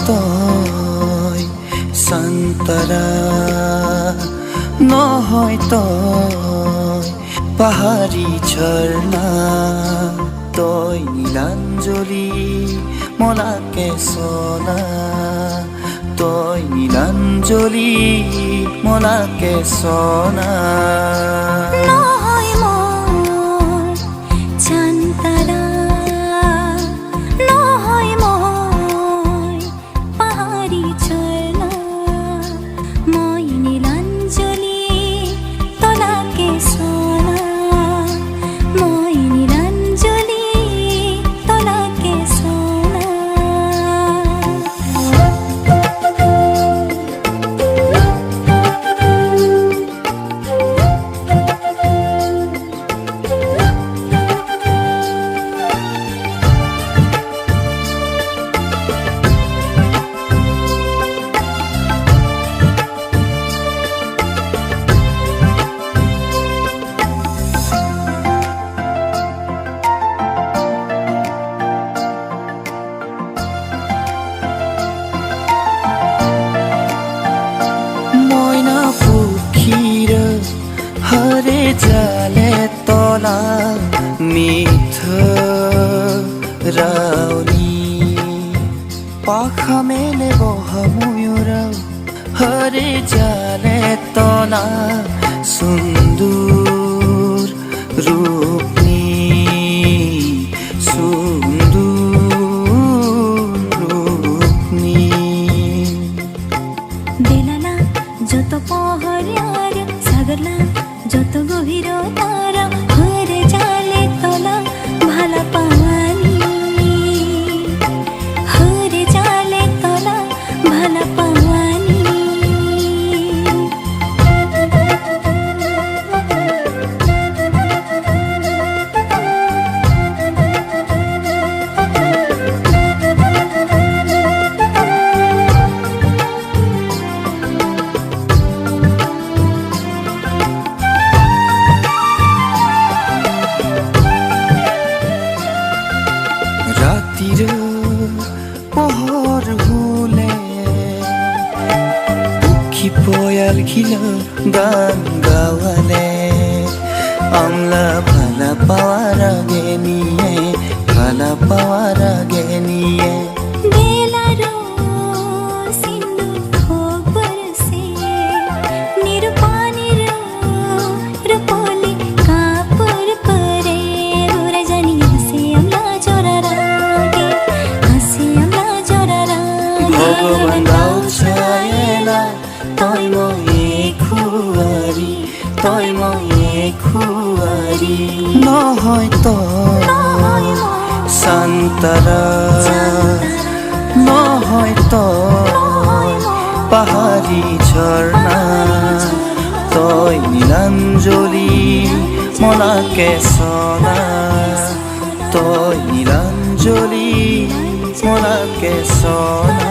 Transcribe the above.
তই সান্তৰা, নহয় তই পাহাৰী ঝৰ্ণা, তই নীলাঞ্জলি মলাকে সোনা, তই নীলাঞ্জলি মলাকে সোনা। हरे जाले तोला मिथ राउनी पाखा मेले बहा मयूर हरे जाले तोला सुंदूर रूपनी सुंदूर रूपनी दिलाला जत पहरियार सागरला যত গভীর তারা হরে জালে তলা ভালা পাওয়ানি, হরে জালে তলা ভালা পাওয়ানি। রাতির পহর হলে উখি পয়াল খিল গান গাওয়ালে আমলা ভালা পাওয়ার আগে নিয়ে ভালা পাওয়ার আগে নিয়ে ভগবান দাও ছায়েলা তই মই খুৱাৰী, তই মই খুৱাৰী নহয় তই সান্তৰা, নহয় তই পাহাৰী ঝৰ্ণা, তই নীলাঞ্জলি মলাকে সোনা, তই নীলাঞ্জলি মলাকে সোনা।